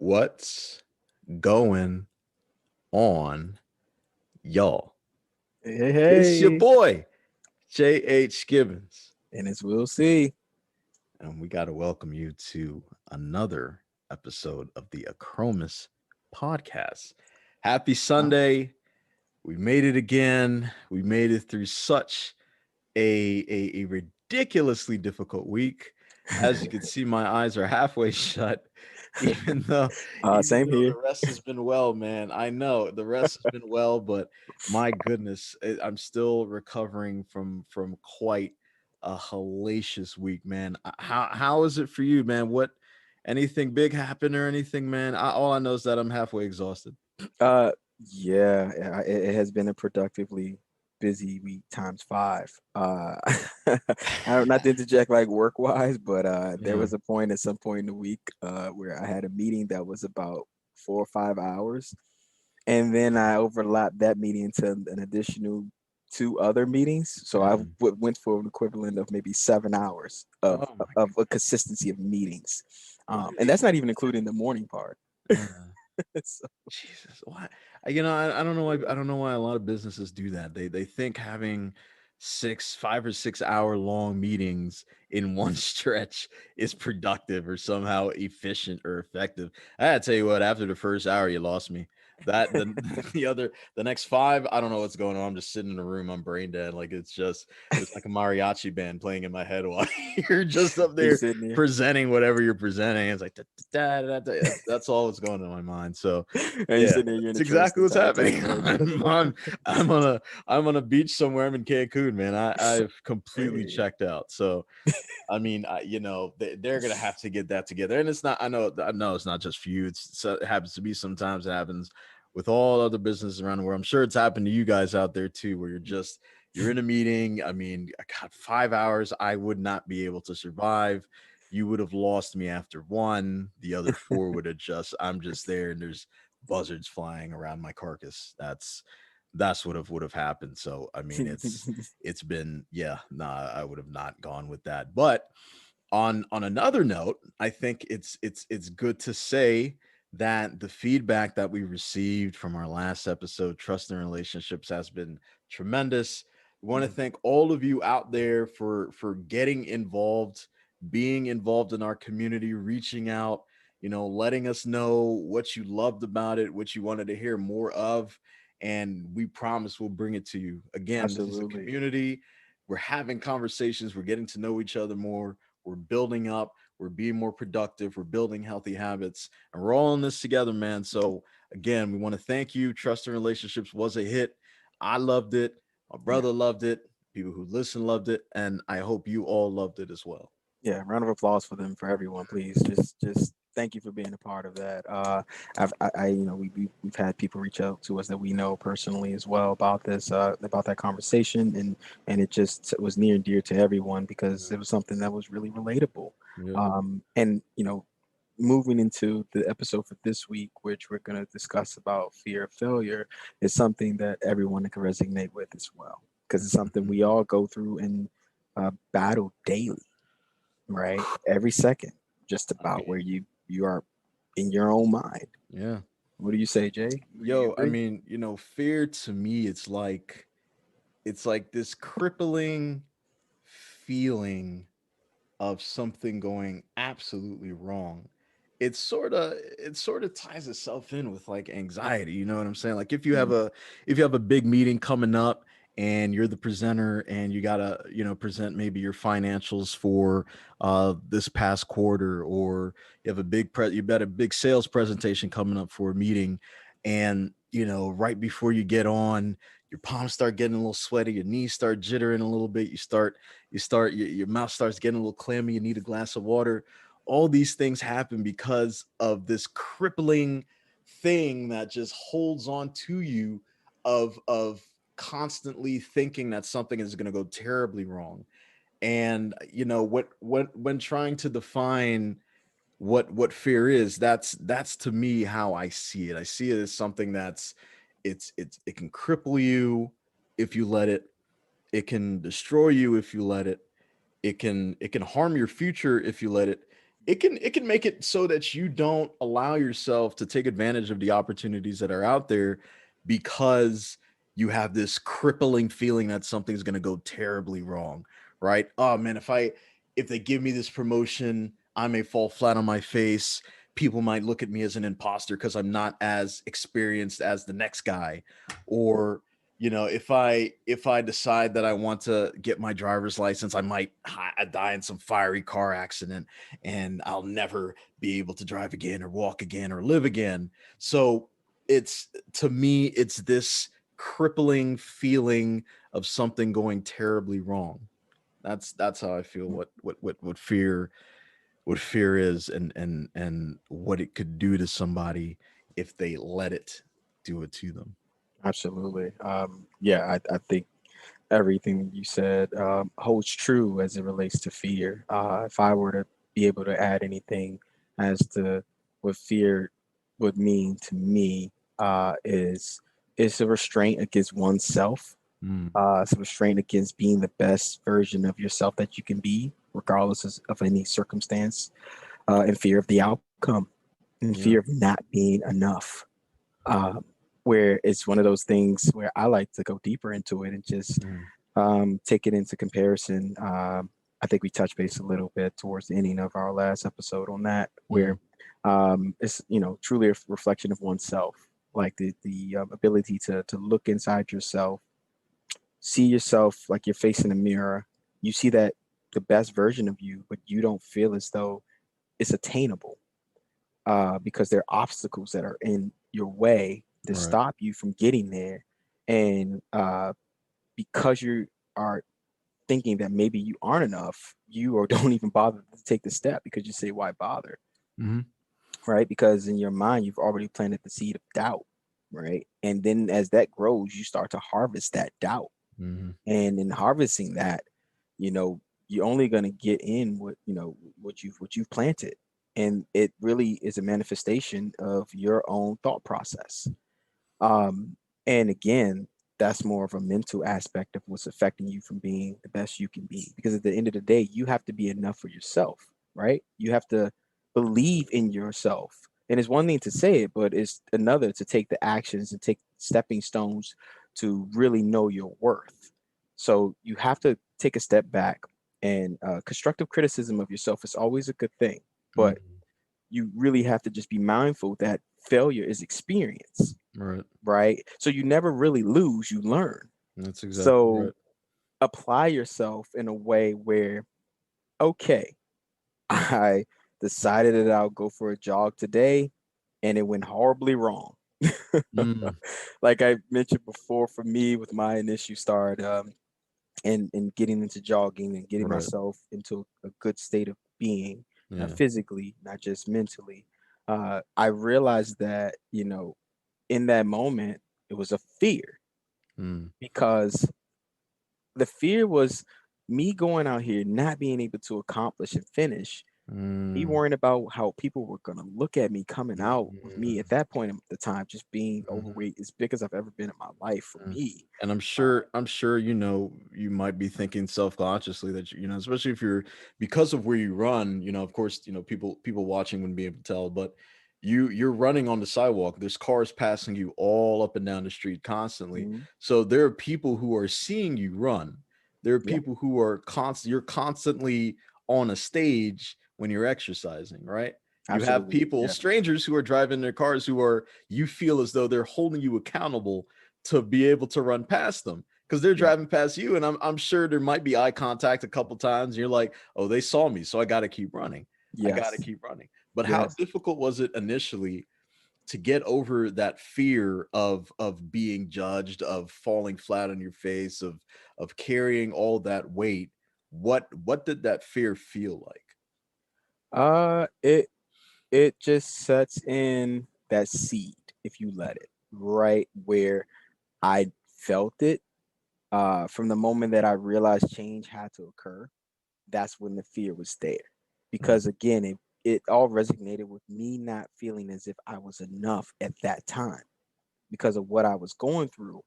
What's going on, y'all? Hey, hey, It's your hey. boy, J.H. Gibbons, And as we'll see. and we got to welcome you to another episode of the Achromous podcast. Happy Uh, Sunday. We made it again. We made it through such a ridiculously difficult week. As you can see, my eyes are halfway shut, even though even Same though here. the rest has been well, man. I know the rest has been well, but my goodness, I'm still recovering from quite a hellacious week, man. How is it for you, man? What anything big happened or anything, man? All I know is that I'm halfway exhausted. Uh, it has been a productively busy week times five. Not to interject like work wise, but there Yeah. was a point at some point in the week where I had a meeting that was about 4 or 5 hours, and then I overlapped that meeting into an additional two other meetings. So I Mhm. went for an equivalent of maybe 7 hours of Oh my of a consistency of meetings, God. and that's not even including the morning part. Yeah. So, Jesus, why? I don't know why. I don't know why a lot of businesses do that. They think having 5 or 6 hour long meetings in one stretch is productive or somehow efficient or effective. I gotta tell you what. After the first hour, you lost me. That the the next five, I don't know what's going on. I'm just sitting in a room. I'm brain dead. Like it's like a mariachi band playing in my head while you're just up you're there sitting there presenting whatever you're presenting. It's like that's all that's going on in my mind. So and you're yeah, sitting there, you're in that's a trance the exactly what's entire time, happening. right? I'm on a beach somewhere. I'm in Cancun, man. I've completely Hey. checked out. So I mean, they're gonna have to get that together. And it's not. I know it's not just for you. It happens to be sometimes. It happens with all other businesses around the world. I'm sure it's happened to you guys out there too, where you're in a meeting. I mean, I got 5 hours. I would not be able to survive. You would have lost me after one. The other four would have just. I'm just there, and there's buzzards flying around my carcass. That's what would have happened. So I mean, it's been yeah, nah, I would have not gone with that. But on another note, I think it's good to say that the feedback that we received from our last episode, Trust and Relationships, has been tremendous. We want to Mhm. thank all of you out there for getting involved, being involved in our community, reaching out, letting us know what you loved about it, what you wanted to hear more of, and we promise we'll bring it to you. Again, this is a Absolutely. community. We're having conversations, we're getting to know each other more, we're building up, we're being more productive, we're building healthy habits, and we're all in this together, man. So again, we want to thank you. Trust and Relationships was a hit. I loved it. My Yeah. brother loved it. People who listen loved it, and I hope you all loved it as well. Yeah, round of applause for them, for everyone, please. Just thank you for being a part of that. We've had people reach out to us that we know personally as well about this, about that conversation, and it just was near and dear to everyone because it was something that was really relatable. Yeah. And moving into the episode for this week, which we're going to discuss about fear of failure, is something that everyone can resonate with as well because it's something Mhm. we all go through and battle daily, right? Every second, just I about where mean, you are in your own mind. yeah. What do you say, Jay? You Yo, I agree? mean, fear to me, it's like this crippling feeling of something going absolutely wrong. It sort of ties itself in with like anxiety, you know what I'm saying? Like Mm, if you have a big meeting coming up and you're the presenter and you got to, present maybe your financials for this past quarter, or you've got a big sales presentation coming up for a meeting, and right before you get on, your palms start getting a little sweaty, your knees start jittering a little bit, your mouth starts getting a little clammy, you need a glass of water. All these things happen because of this crippling thing that just holds on to you, of constantly thinking that something is going to go terribly wrong. And when trying to define what fear is, that's to me how I see it. I see it as something it can cripple you if you let it. It can destroy you if you let it. It can harm your future if you let it. it can make it so that you don't allow yourself to take advantage of the opportunities that are out there because you have this crippling feeling that something's going to go terribly wrong, right? Oh man, if they give me this promotion, I may fall flat on my face. People might look at me as an imposter because I'm not as experienced as the next guy. Or if I decide that I want to get my driver's license, I might die in some fiery car accident and I'll never be able to drive again or walk again or live again. So it's to me, it's this crippling feeling of something going terribly wrong. That's how I feel what fear is, and what it could do to somebody if they let it do it to them. Absolutely. Yeah, I think everything you said holds true as it relates to fear. If I were to be able to add anything as to what fear would mean to me, is it's a restraint against oneself. Mm, It's a restraint against being the best version of yourself that you can be, regardless of any circumstance, and fear of the outcome, and fear of yeah. not being enough. Uh, where it's one of those things where I like to go deeper into it and just Mm, take it into comparison. I think we touched base a little bit towards the ending of our last episode on that, mm, where it's truly a reflection of oneself, like the ability to look inside yourself, see yourself like you're facing a mirror. You see that the best version of you, but you don't feel as though it's attainable because there are obstacles that are in your way to right. stop you from getting there, and because you are thinking that maybe you aren't enough, you or don't even bother to take the step because you say, why bother? Hmm. Right? Because in your mind, you've already planted the seed of doubt, right? And then as that grows, you start to harvest that doubt. Hmm. And in harvesting that, you know, you're only going to get in what you've planted. And it really is a manifestation of your own thought process. Um, and again, that's more of a mental aspect of what's affecting you from being the best you can be. Because at the end of the day, you have to be enough for yourself, right? You have to believe in yourself. And it's one thing to say it, but it's another to take the actions and take stepping stones to really know your worth. So you have to take a step back, and constructive criticism of yourself is always a good thing. But Hmm. you really have to just be mindful that failure is experience, Right. right? So you never really lose, you learn. That's exactly So right. apply yourself in a way where, okay, I decided that I'll go for a jog today and it went horribly wrong. Mm, Like I mentioned before, for me, with my initial start, and getting into jogging and getting right. myself into a good state of being, Yeah. physically, not just mentally, I realized that, in that moment, it was a fear, Mm, because the fear was me going out here not being able to accomplish and finish, me mm, worrying about how people were going to look at me coming out with me mm, at that point in the time, just being mhm. overweight, as big as I've ever been in my life for Mm. me. And I'm Uh, sure I'm sure you might be thinking self-consciously that especially if you're because of where you run, of course, people watching wouldn't be able to tell, but you're running on the sidewalk. There's cars passing you all up and down the street constantly. mhm. So there are people who are seeing you run. There are Yeah, people who are you're constantly on a stage when you're exercising, right? You have absolutely. people, Yeah, strangers who are driving their cars who are you feel as though they're holding you accountable to be able to run past them because they're yeah, driving past you, and I'm sure there might be eye contact a couple times and you're like, oh, they saw me, so I got to keep running. I got to yes, keep running. But how yes. difficult was it initially to get over that fear of being judged, of falling flat on your face, of carrying all that weight? What did that fear feel like? It just sets in that seed, if you let it, right where I felt it. From the moment that I realized change had to occur, that's when the fear was there. Mm, Because again, it all resonated with me not feeling as if I was enough at that time because of what I was going through,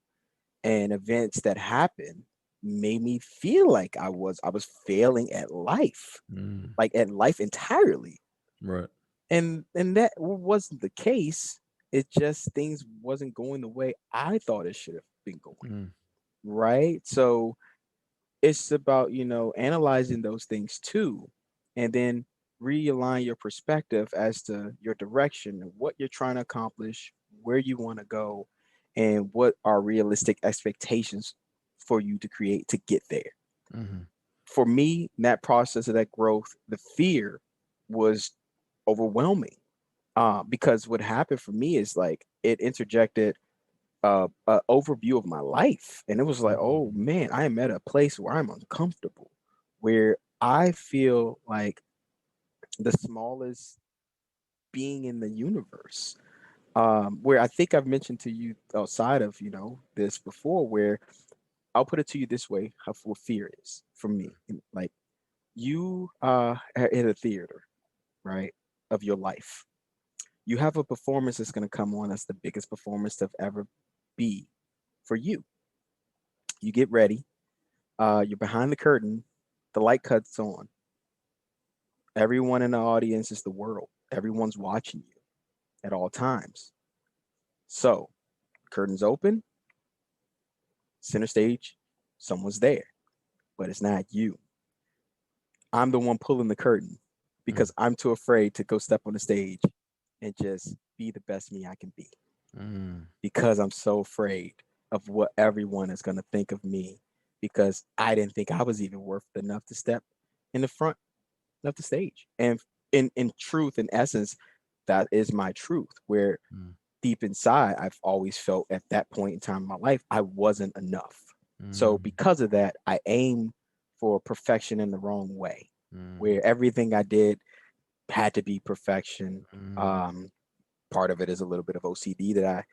and events that happened made me feel like I was failing at life, mm, like at life entirely. Right. And that wasn't the case. It just things wasn't going the way I thought it should have been going, Mm. right? So it's about, analyzing those things too, and then realign your perspective as to your direction and what you're trying to accomplish, where you want to go, and what are realistic expectations for you to create to get there. Mhm. For me, in that process of that growth, the fear was overwhelming. Because what happened for me is like it interjected a overview of my life, and it was like, oh Mhm. man, I am at a place where I'm uncomfortable, where I feel like the smallest being in the universe. Where I think I've mentioned to you outside of this before, where I'll put it to you this way: how what fear is for me. Like you are in a theater, right, of your life. You have a performance that's going to come on that's the biggest performance to ever be for you. You get ready. You're behind the curtain. The light cuts on. Everyone in the audience is the world. Everyone's watching you at all times. So, curtains open, center stage, someone's there, but it's not you. I'm the one pulling the curtain Mm. because I'm too afraid to go step on the stage and just be the best me I can be, Mm. because I'm so afraid of what everyone is going to think of me, because I didn't think I was even worth enough to step in the front of the stage. And in truth, in essence, that is my truth. Where Mm. deep inside, I've always felt at that point in time in my life, I wasn't enough. So Mm. because of that, I aim for perfection in the wrong way, Mm. where everything I did had to be perfection. Mm. Um, Part of it is a little bit of OCD that I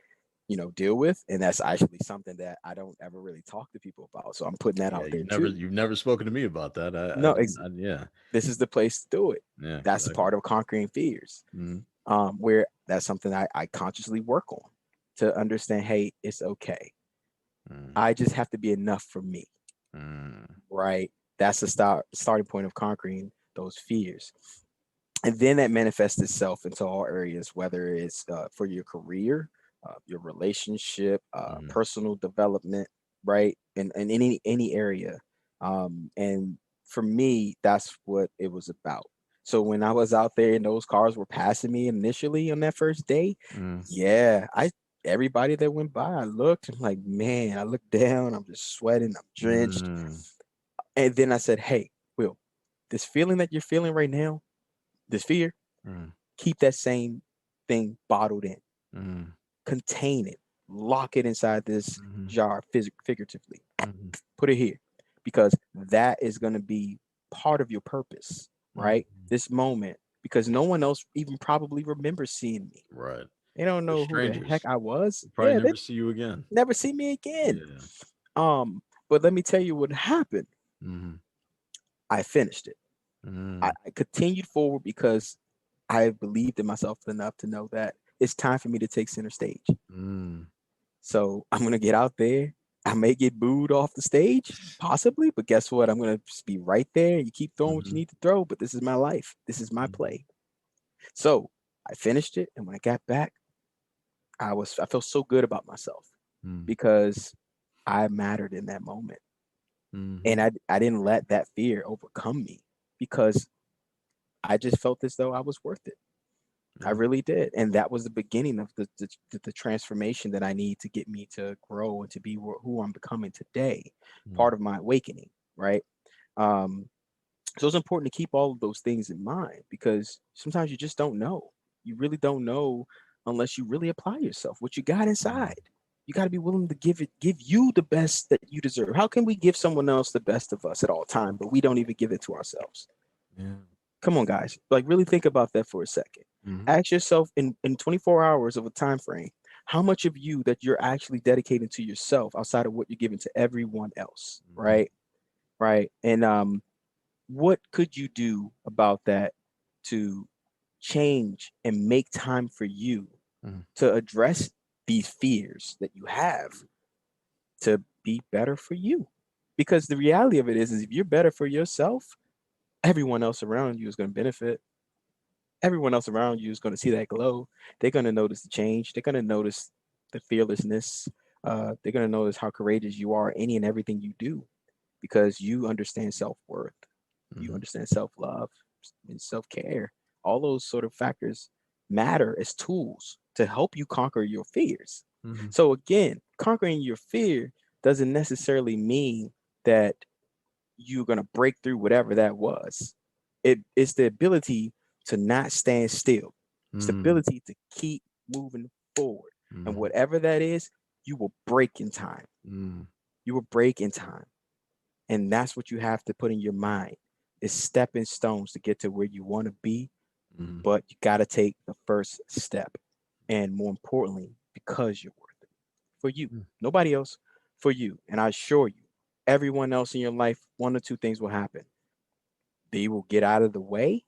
deal with, and that's actually something that I don't ever really talk to people about. So I'm putting that Yeah, out there you've too. never spoken to me about that. I No, didn't yeah. this is the place to do it. Yeah, That's a exactly. part of conquering fears. Mhm. Where that's something I consciously work on to understand. Hey, it's okay. Mm. I just have to be enough for me, Mm. right? That's the starting point of conquering those fears. And then that manifests itself into all areas, whether it's for your career, your relationship, Mhm. personal development, right, in any area. And for me, that's what it was about. So when I was out there and those cars were passing me initially on that first day, Mm. yeah, I everybody that went by, I looked, I'm like, man, I looked down, I'm just sweating, I'm drenched. Mm. And then I said, hey, Will, this feeling that you're feeling right now, this fear, Mm. keep that same thing bottled in, Mm. contain it, lock it inside this Mhm. jar figuratively, Mhm. put it here, because that is going to be part of your purpose, right? Mhm. This moment, because no one else even probably remembers seeing me. Right. They don't They're know who the heck strangers. I was. They'll probably Yeah, they never see you again. never see me again. Yeah. But let me tell you what happened. Mhm. I finished it. Mm. I continued forward because I believed in myself enough to know that it's time for me to take center stage. Mm. So I'm gonna get out there. I may get booed off the stage, possibly, but guess what? I'm gonna just be right there. You keep throwing what you Mhm. need to throw, but this is my life. This is my Mhm. play. So I finished it, and when I got back, I felt so good about myself Mm. because I mattered in that moment, and Mhm. I didn't let that fear overcome me because I just felt as though I was worth it. I Yeah. really did, and that was the beginning of the transformation that I need to get me to grow and to be who I'm becoming today. Mm. Part of my awakening, right? Um, so it's important to keep all of those things in mind because sometimes you just don't know. You really don't know unless you really apply yourself. What you got Mm. inside, you got to be willing to give you the best that you deserve. How can we give someone else the best of us at all time, but we don't even give it to ourselves? Yeah. Come on, guys. Like, really think about that for a second. Mhm. Ask yourself in 24 hours of a time frame, how much of you that you're actually dedicating to yourself outside of what you're giving to everyone else, Mhm. right? Right. And what could you do about that to change and make time for you Mhm. to address these fears that you have to be better for you? Because the reality of it is if you're better for yourself, everyone else around you is going to benefit. everyone else around you is going to see that glow. They're going to notice the change. They're going to notice the fearlessness. They're going to notice how courageous you are in any and everything you do because you understand self worth, you Hmm. understand self love and self care. All those sort of factors matter as tools to help you conquer your fears. Hmm. So, again, conquering your fear doesn't necessarily mean that you're going to break through whatever that was. It's the ability to not stand still, it's the Hmm. ability to keep moving forward. And Hmm. whatever that is, you will break in time. Hmm. You will break in time. And that's what you have to put in your mind is stepping stones to get to where you want to be, Hmm. but you got to take the first step. And more importantly, because you're worth it for you, nobody else, for you. And I assure you, everyone else in your life, one or two things will happen. They will get out of the way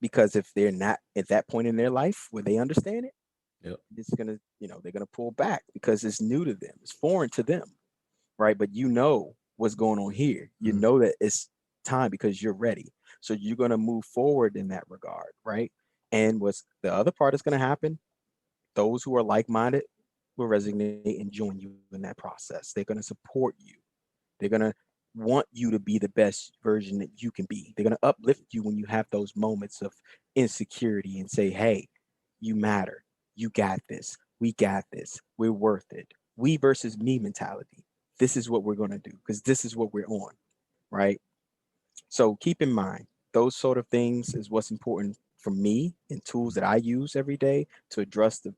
because if they're not at that point in their life where they understand it, Yep. it's gonna, they're gonna pull back because it's new to them, it's foreign to them, right? But you know what's going on here. You Mm. know that it's time because you're ready. So you're gonna move forward in that regard, right? And what's the other part is gonna happen? Those who are like-minded will resonate and join you in that process. They're gonna support you. They're going to want you to be the best version that you can be. They're going to uplift you when you have those moments of insecurity and say, hey, you matter. You got this. We got this. We're worth it. We versus me mentality. This is what we're going to do because this is what we're on, right? So keep in mind, those sort of things is what's important for me and tools that I use every day to address the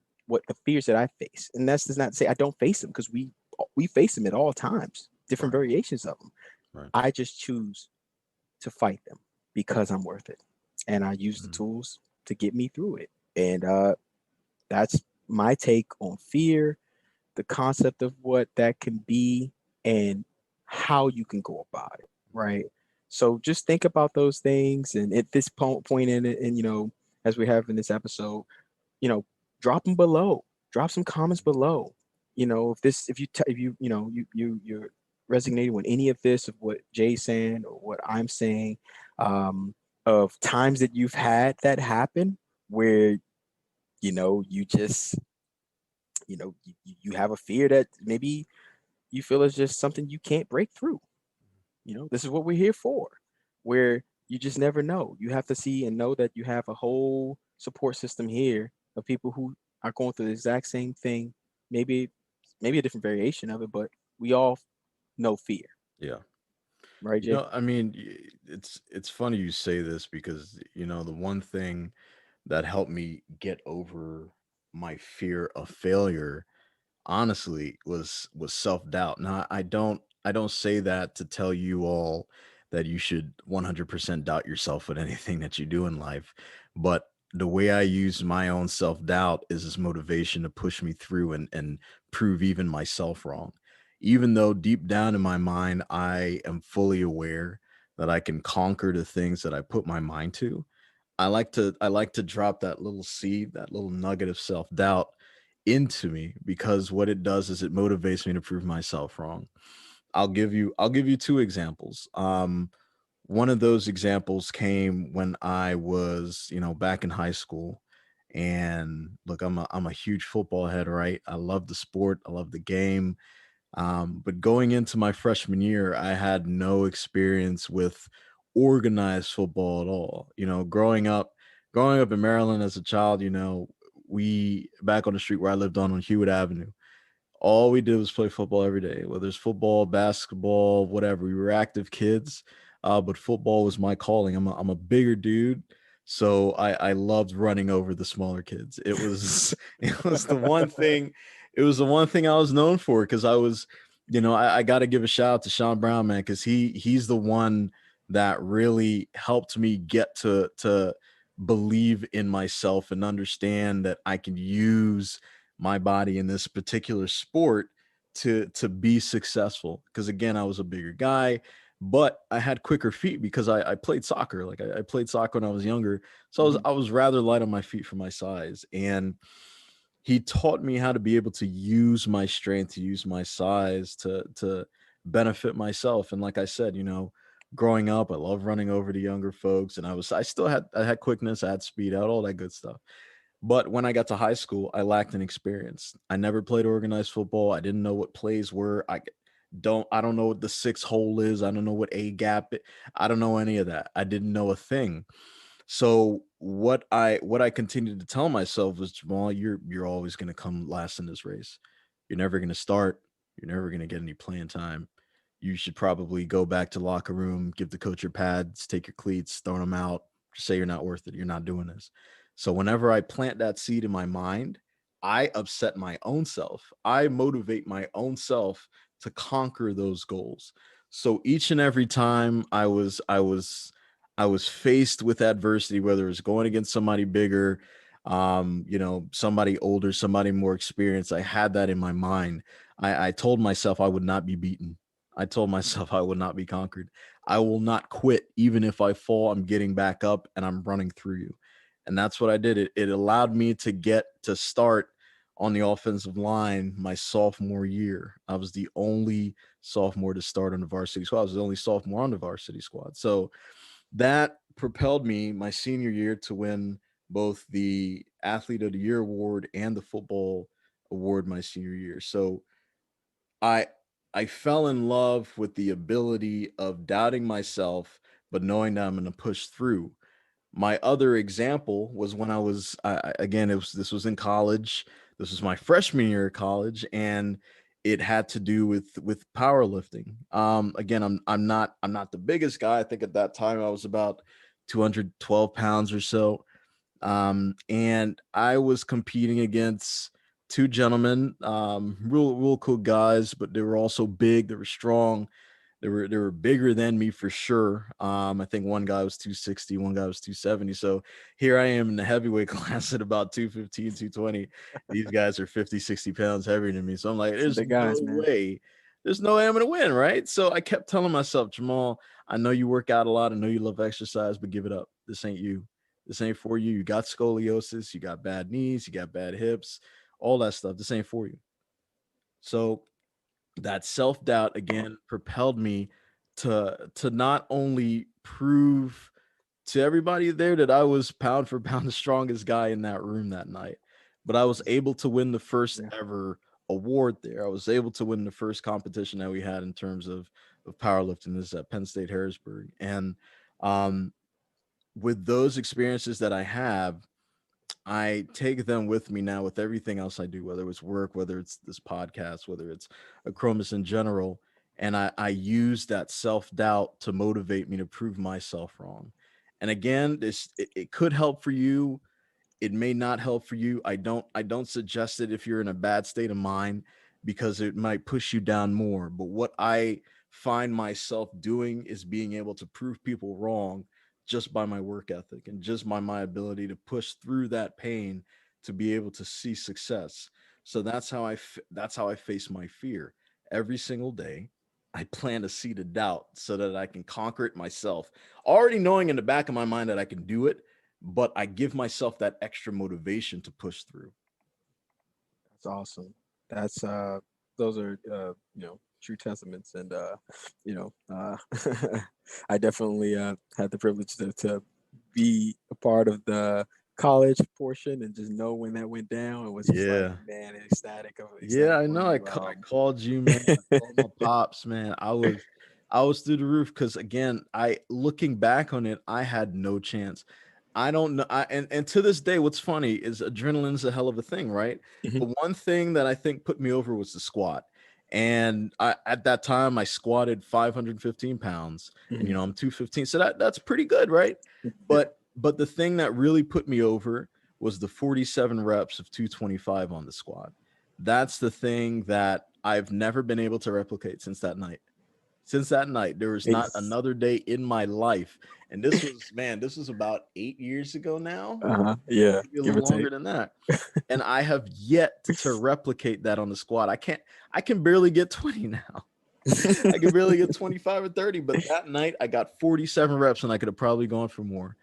fears that I face. And that's does not say I don't face them because we face them at all times, different Right. variations of them. Right. I just choose to fight them because I'm worth it. And I use the Mm. tools to get me through it. And that's my take on fear, the concept of what that can be, and how you can go about it, right? So just think about those things. And at this point in it, and as we have in this episode, you know, drop them below. Drop some comments below. If you're resonating with any of this of what Jay's saying or what I'm saying, of times that you've had that happen where you just you have a fear that maybe you feel is just something you can't break through. This is what we're here for, where you just never know. You have to see and know that you have a whole support system here of people who are going through the exact same thing, maybe maybe a different variation of it, but we all know fear, Yeah. right, Jay? I mean, it's funny you say this because the one thing that helped me get over my fear of failure honestly was self-doubt. Now, I don't say that to tell you all that you should 100% doubt yourself with anything that you do in life, but the way I use my own self-doubt is as motivation to push me through and prove even myself wrong. Even though deep down in my mind I am fully aware that I can conquer the things that I put my mind to, I like to drop that little seed, that little nugget of self-doubt into me because what it does is it motivates me to prove myself wrong. I'll give you two examples. One of those examples came when I was, back in high school. And look, I'm a huge football head, right? I love the sport, I love the game. But going into my freshman year, I had no experience with organized football at all. Growing up in Maryland as a child, we back on the street where I lived on Hewitt Avenue, all we did was play football every day, whether it's football, basketball, whatever. We were active kids, but football was my calling. I'm a bigger dude, so I loved running over the smaller kids. It was it was the one thing. It was the one thing I was known for because I was, I got to give a shout out to Sean Brown, man, because he's the one that really helped me get to believe in myself and understand that I can use my body in this particular sport to be successful. Because again, I was a bigger guy, but I had quicker feet because I played soccer. Like I played soccer when I was younger, so I was Hmm. I was rather light on my feet for my size. And he taught me how to be able to use my strength, to use my size to benefit myself. And like I said, growing up, I love running over to younger folks, and I had quickness, I had speed, I had all that good stuff. But when I got to high school, I lacked an experience. I never played organized football. I didn't know what plays were. I don't know what the six hole is. I don't know what a gap. I don't know any of that. I didn't know a thing. So what I continued to tell myself was, Jamal, you're always going to come last in this race. You're never going to start. You're never going to get any playing time. You should probably go back to the locker room, give the coach your pads, take your cleats, throw them out, just say you're not worth it. You're not doing this. So whenever I plant that seed in my mind, I upset my own self. I motivate my own self to conquer those goals. So each and every time I was faced with adversity, whether it's going against somebody bigger, somebody older, somebody more experienced. I had that in my mind. I told myself I would not be beaten. I told myself I would not be conquered. I will not quit. Even if I fall, I'm getting back up and I'm running through you. And that's what I did. It allowed me to get to start on the offensive line my sophomore year. I was the only sophomore to start on the varsity squad. I was the only sophomore on the varsity squad. So that propelled me my senior year to win both the Athlete of the Year award and the football award my senior year. So I I fell in love with the ability of doubting myself, but knowing that I'm going to push through. My other example was when again, this was in college. This was my freshman year of college, and it had to do with powerlifting. Again, I'm not the biggest guy. I think at that time I was about 212 pounds or so. And I was competing against two gentlemen, real cool guys, but they were also big. They were strong. They were bigger than me for sure. I think one guy was 260, one guy was 270. So here I am in the heavyweight class at about 215, 220. These guys are 50, 60 pounds heavier than me. So I'm like, Some big guys, man. there's no way I'm gonna win, right? So I kept telling myself, Jamal, I know you work out a lot, I know you love exercise, but give it up. This ain't you. This ain't for you. You got scoliosis, you got bad knees, you got bad hips, all that stuff. This ain't for you. So that self-doubt again propelled me to not only prove to everybody there that I was pound for pound the strongest guy in that room that night, but I was able to win the first Yeah. ever award there. I was able to win the first competition that we had in terms of powerlifting. This is at Penn State Harrisburg. And um with those experiences that I have, I take them with me now with everything else I do, whether it's work, whether it's this podcast, whether it's Achromous in general. And I use that self doubt to motivate me to prove myself wrong. And again, it could help for you, it may not help for you. I don't suggest it if you're in a bad state of mind, because it might push you down more. But what I find myself doing is being able to prove people wrong just by my work ethic and just by my ability to push through that pain to be able to see success. So that's how I face my fear every single day. I plant a seed of doubt so that I can conquer it myself, already knowing in the back of my mind that I can do it, but I give myself that extra motivation to push through. That's awesome. That's those are true testaments, and you know uh I definitely had the privilege to be a part of the college portion and just know when that went down. It was just like, Yeah. man, Yeah, ecstatic I for know. you. I called you, man. I called my pops, man. I was through the roof because again, I looking back on it, I had no chance. I don't know. And to this day, what's funny is adrenaline's a hell of a thing, right? Mhm, But one thing that I think put me over was the squat. And at that time, I squatted 515 pounds, and mhm. I'm 215, so that's pretty good, right? Yeah. But the thing that really put me over was the 47 reps of 225 on the squat. That's the thing that I've never been able to replicate since that night. Since that night, there was not It's another day in my life. And this was, man, this was about 8 years ago now, yeah, maybe a give or little take. longer than that. And I have yet to replicate that on the squad. I can barely get 20 now. I can barely get 25 or 30, but that night I got 47 reps and I could have probably gone for more.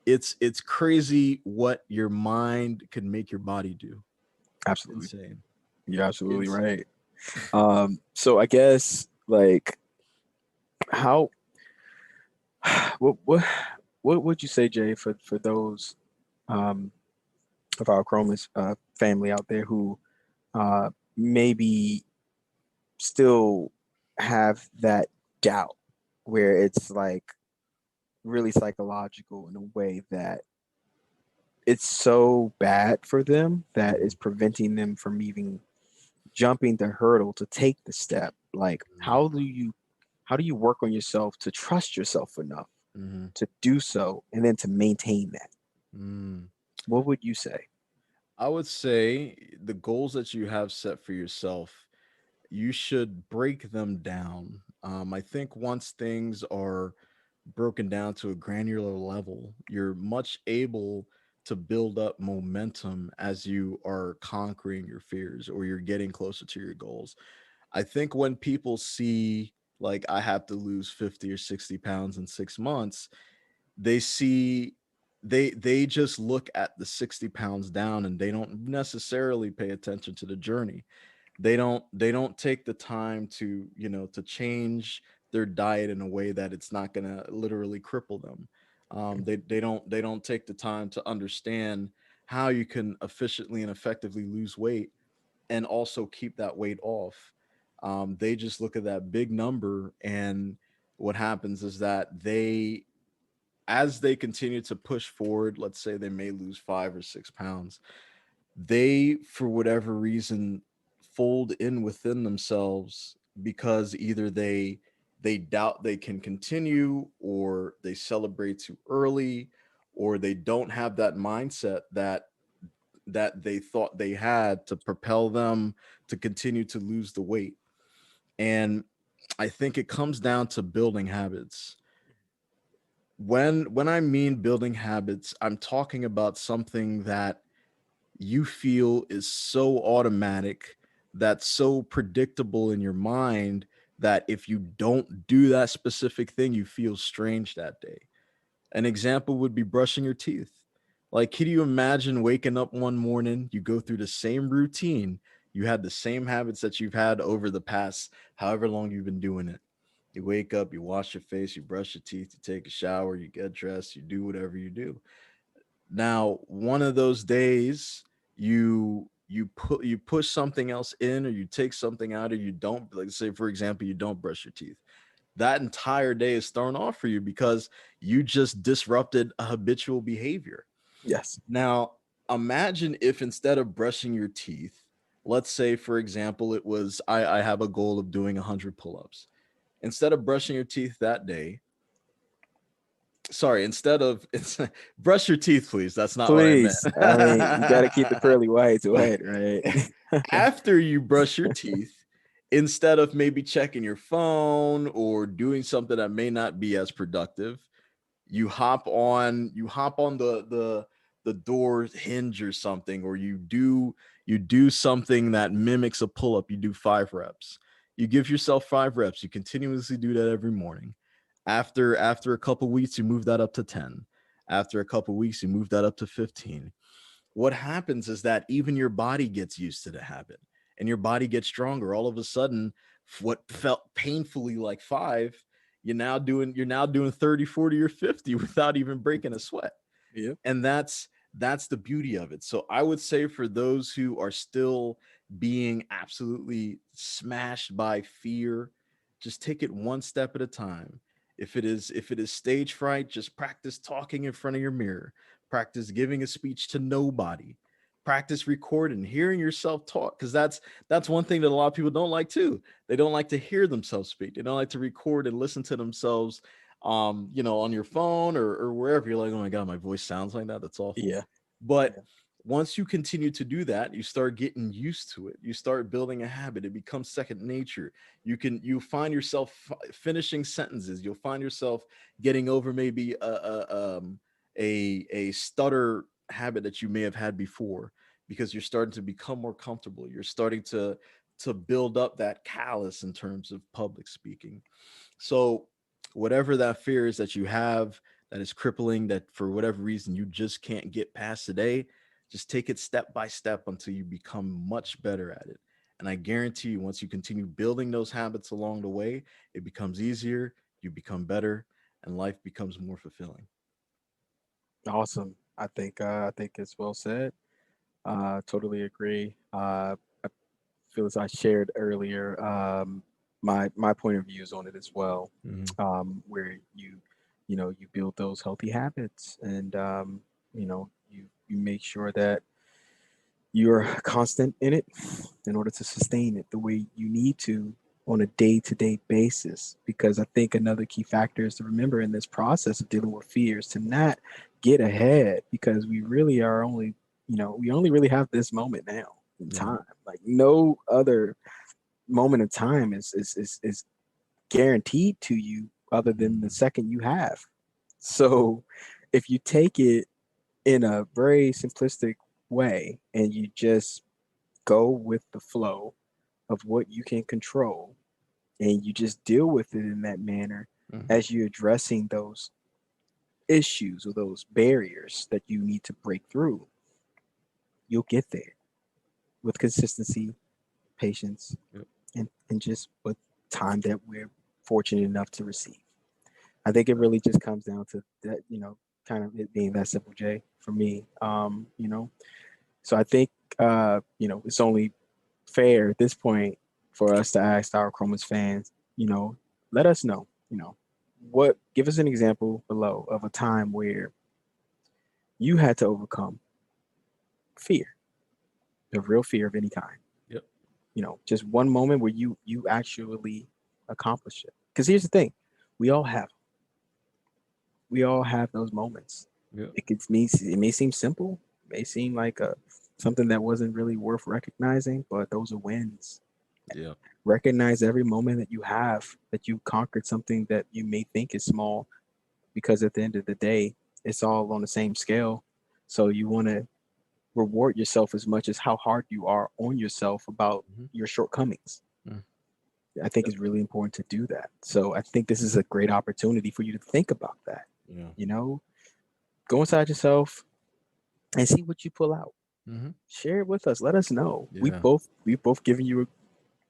It's crazy what your mind can make your body do. It's Absolutely, insane. you're absolutely Insane. right. So I guess, like, how what what would you say, Jay, for those um, of our Achromous family out there who maybe still have that doubt where it's like really psychological in a way that it's so bad for them that it's Mhm, preventing them from even jumping the hurdle to take the step. Like how do you work on yourself to trust yourself enough mhm, to do so and then to maintain that? mm. What would you say? I would say the goals that you have set for yourself, you should break them down. I think once things are broken down to a granular level, you're much able to build up momentum as you are conquering your fears or you're getting closer to your goals. I think when people see, like, I have to lose 50 or 60 pounds in 6 months, they see they just look at the 60 pounds down and they don't necessarily pay attention to the journey. They don't take the time to, to change their diet in a way that it's not going to literally cripple them. They don't take the time to understand how you can efficiently and effectively lose weight and also keep that weight off. They just look at that big number, and what happens is that as they continue to push forward, let's say they may lose 5 or 6 pounds, they, for whatever reason, fold in within themselves because either they doubt they can continue, or they celebrate too early, or they don't have that mindset that they thought they had to propel them to continue to lose the weight. And I think it comes down to building habits. When I mean building habits, I'm talking about something that you feel is so automatic, that's so predictable in your mind, that if you don't do that specific thing, you feel strange that day. An example would be brushing your teeth. Like, can you imagine waking up one morning, you go through the same routine, you had the same habits that you've had over the past however long you've been doing it. You wake up, you wash your face, you brush your teeth, you take a shower, you get dressed, you do whatever you do. Now, one of those days, you push something else in, or you take something out, or you don't, like, say for example, you don't brush your teeth. That entire day is thrown off for you because you just disrupted a habitual behavior. Yes. Now, imagine if instead of brushing your teeth, let's say for example, it was I have a goal of doing 100 pull-ups. Instead of brushing your teeth that day, sorry, instead of it's brush your teeth, please. That's not what I Please. I mean, you got to keep the meant. pearly whites white, right? After you brush your teeth, instead of maybe checking your phone or doing something that may not be as productive, you hop on the door hinge or something, or you do something that mimics a pull-up. You do 5 reps. You give yourself 5 reps. You continuously do that every morning. After a couple weeks, you move that up to 10. After a couple weeks, you move that up to 15. What happens is that even your body gets used to the habit, and your body gets stronger. All of a sudden, what felt painfully like 5, you're now doing 30, 40, or 50 without even breaking a sweat. Yep. And that's the beauty of it. So I would say, for those who are still being absolutely smashed by fear, just take it one step at a time. If it is stage fright, just practice talking in front of your mirror. Practice giving a speech to nobody. Practice recording, hearing yourself talk, because that's one thing that a lot of people don't like too. They don't like to hear themselves speak. They don't like to record and listen to themselves, on your phone, or wherever. You're like, oh my god, my voice sounds like that. That's awful. Yeah. But Yeah. once you continue to do that, you start getting used to it. You start building a habit. It becomes second nature. You find yourself finishing sentences. You'll find yourself getting over maybe a stutter habit that you may have had before, because you're starting to become more comfortable. You're starting to build up that callus in terms of public speaking. So, whatever that fear is that you have, that is crippling, that for whatever reason you just can't get past today, just take it step by step until you become much better at it. And I guarantee you, once you continue building those habits along the way, it becomes easier, you become better. and life becomes more fulfilling. Awesome. I think it's well said. Totally agree. I feel as I shared earlier, my point of views on it as well, Mhm. where you know you build those healthy habits, and you know you make sure that you're constant in it in order to sustain it the way you need to on a day-to-day basis. Because I think another key factor is to remember in this process of dealing with fears to not get ahead, because we really are only, you know, we only really have this moment now in Yeah. time. Like no other moment of time is guaranteed to you other than the Mhm. second you have. So if you take it in a very simplistic way and you just go with the flow of what you can control, and you just deal with it in that manner Mhm. as you're addressing those issues or those barriers that you need to break through, you'll get there with consistency, patience, Yep. and just with time that we're fortunate enough to receive. I think it really just comes down to that, you know, kind of it being that simple, Jay, for me. You know, so I think you know, it's only fair at this point for us to ask our Achromous fans, you know, let us know, you know, what give us an example below of a time where you had to overcome fear, the real fear of any kind. Yep. You know, just one moment where you actually accomplish it. Because here's the thing, we all have we all have those moments. Yep. It may seem simple, may seem like something that wasn't really worth recognizing, but those are wins. Yep. Recognize every moment that you have that you conquered something that you may think is small, because at the end of the day, it's all on the same scale. So you want to reward yourself as much as how hard you are on yourself about Mhm. your shortcomings. Mm. I think Yep. it's really important to do that. So I think this is a great opportunity for you to think about that. Yeah. You know, go inside yourself and see what you pull out. Mhm. Share it with us. Let us know. Yeah. We've both given you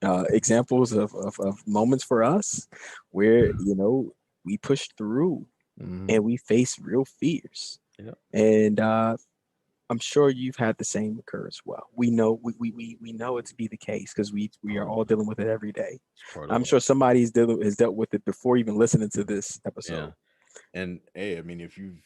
examples of moments for us where, you know, we pushed through Mhm. and we faced real fears. Yep. And I'm sure you've had the same occur as well. We know we know it to be the case because we are Part of all it. dealing with it every day. It's part of I'm life. sure somebody's has dealt with it before even listening to this Yeah. episode. And hey, I mean, if you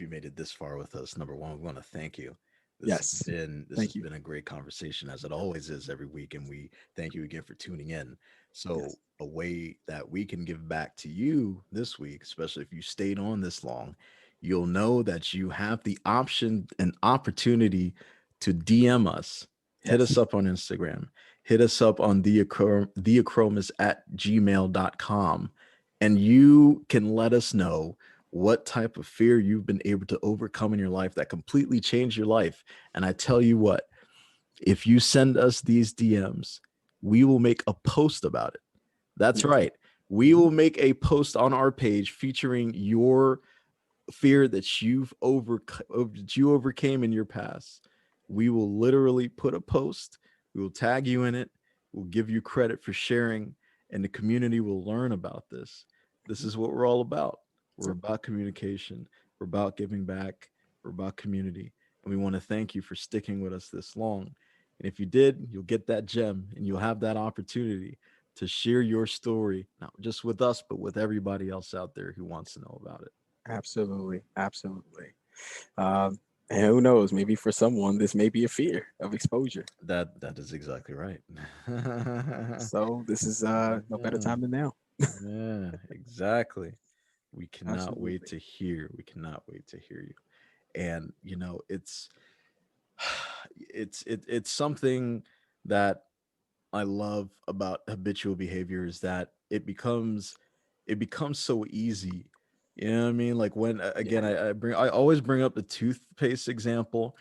made it this far with us, number one, we want to thank you. Yes. This has Thank you. been a great conversation as it always is every week, and we thank you again for tuning in. So Yes. a way that we can give back to you this week, especially if you stayed on this long, you'll know that you have the option and opportunity to DM us. Hit us Yes. up on Instagram. Hit us up on theacromis at gmail.com, and you can let us know what type of fear you've been able to overcome in your life that completely changed your life. And I tell you what, if you send us these DMs, we will make a post about it. That's Yes. right. We Mhm. will make a post on our page featuring your fear that that you overcame in your past. We will literally put a post, we will tag you in it, we'll give you credit for sharing, and the community will learn about this. This Mhm. is what we're all about. We're So about communication, we're about giving back, we're about community, and we want to thank you for sticking with us this long. And if you did, you'll get that gem and you'll have that opportunity to share your story, not just with us, but with everybody else out there who wants to know about it. absolutely, absolutely. And who knows? Maybe for someone, this may be a fear of exposure. That is exactly right. So this is no better Yeah, time than now. yeah, exactly. We cannot wait Absolutely. to hear. We cannot wait to hear you. And you know, it's something that I love about habitual behavior is that it becomes so easy. You know what I mean? Like when again, Yeah. I always bring up the toothpaste example.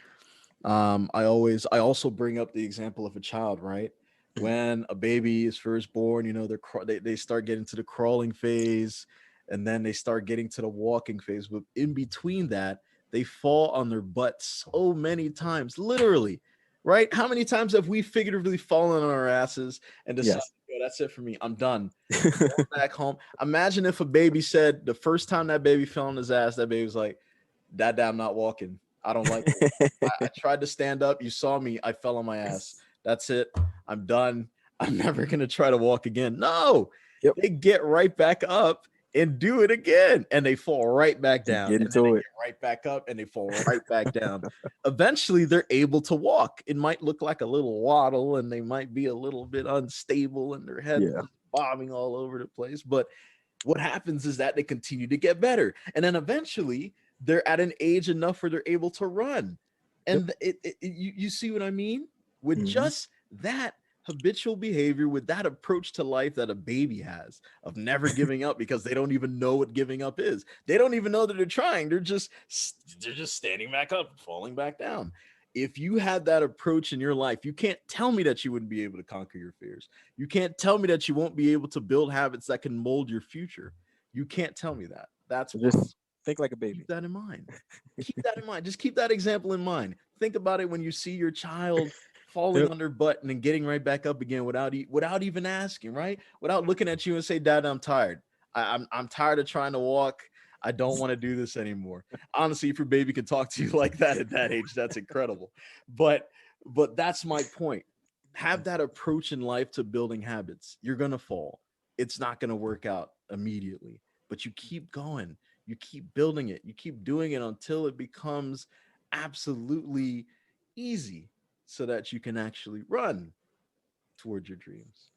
I also bring up the example of a child, right? Mhm. When a baby is first born, you know, they start getting to the crawling phase, and then they start getting to the walking phase. But in between that, they fall on their butt so many times, literally, right? How many times have we figuratively fallen on our asses and decided Yes. yo, that's it for me. I'm done. Going back home. Imagine if a baby said the first time that baby fell on his ass, that baby was like, Dad, I'm not walking. I don't like to walk. I tried to stand up. You saw me. I fell on my ass. That's it. I'm done. I'm never going to try to walk again. No, Yep. they get right back up and do it again. And they fall right back Keep down. getting And then they to it. get right back up and they fall right back down. Eventually, they're able to walk. It might look like a little waddle and they might be a little bit unstable and their head Yeah. bobbing all over the place. But what happens is that they continue to get better. And then eventually, they're at an age enough where they're able to run. Yep. And you see what I mean? With Hmm. just that habitual behavior, with that approach to life that a baby has of never giving up because they don't even know what giving up is. They don't even know that they're trying. They're just standing back up, falling back down. If you had that approach in your life, you can't tell me that you wouldn't be able to conquer your fears. You can't tell me that you won't be able to build habits that can mold your future. You can't tell me that. That's So why. just think like a Keep baby. that in mind. Keep that in mind. Just keep that example in mind. Think about it when you see your child falling Yep. on their butt and then getting right back up again without even asking, right? Without looking at you and say, "Dad, I'm tired. I'm tired of trying to walk. I don't want to do this anymore." Honestly, if your baby can talk to you like that at that age, that's incredible. But that's my point. Have that approach in life to building habits. You're gonna fall. It's not gonna work out immediately, but you keep going, you keep building it, you keep doing it until it becomes absolutely easy so that you can actually run towards your dreams.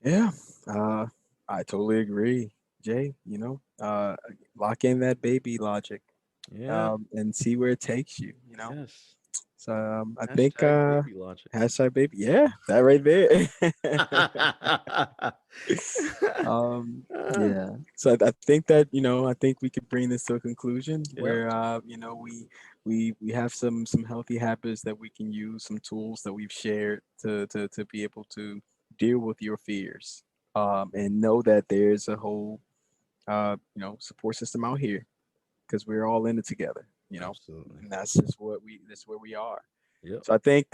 Yeah. Uh, I totally agree, Jay. Lock in that baby logic, Yeah. and see where it takes you. Yes. So I think Hashtag baby logic. hashtag baby. Yeah, that right there. Yeah. So I think that I think we could bring this to a conclusion Yep. where we have some healthy habits that we can use, some tools that we've shared to be able to deal with your fears, and know that there's a whole support system out here because we're all in it together. Absolutely. And that's where we are. Yep. So I think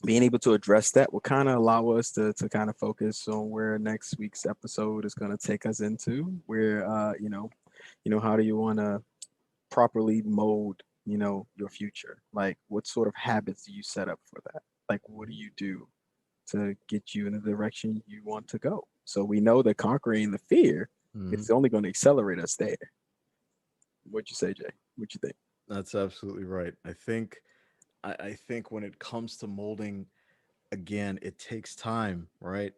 being able to address that will kind of allow us to kind of focus on where next week's episode is going to take us into, where how do you want to properly mold your future, like what sort of habits do you set up for that, like what do you do to get you in the direction you want to go. So we know that conquering the fear, Mhm. it's only going to accelerate us there. What you say, Jay? What you think? That's absolutely right. I think when it comes to molding, again, it takes time, right?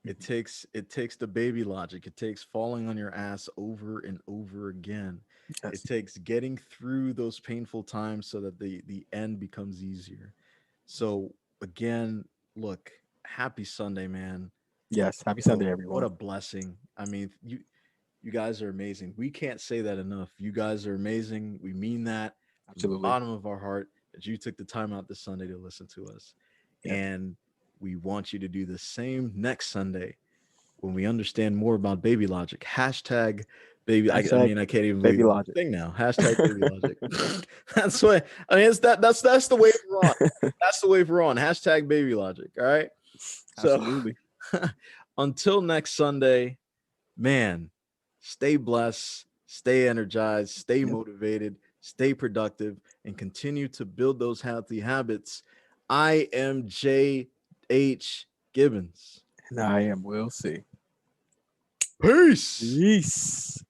Mhm. It takes the baby logic. It takes falling on your ass over and over again. It Yes. takes getting through those painful times so that the end becomes easier. So again, look, happy Sunday, man. Yes. Happy You know, Sunday, what everyone. a blessing. I mean, you guys are amazing. We can't say that enough. You guys are amazing. We mean that from the Absolutely. bottom of our heart that you took the time out this Sunday to listen to us. Yeah. And we want you to do the same next Sunday when we understand more about baby logic. Hashtag baby. I Hashtag mean, I can't even believe baby that's a logic. thing now. Hashtag baby logic. That's what I mean. It's that's the wave we're on. That's the wave we're on. Hashtag baby logic. All right. So Absolutely. until next Sunday, man, stay blessed, stay energized, stay Yep. motivated, stay productive, and continue to build those healthy habits. I am J.H. Gibbons. And I am Will C. Peace. Peace.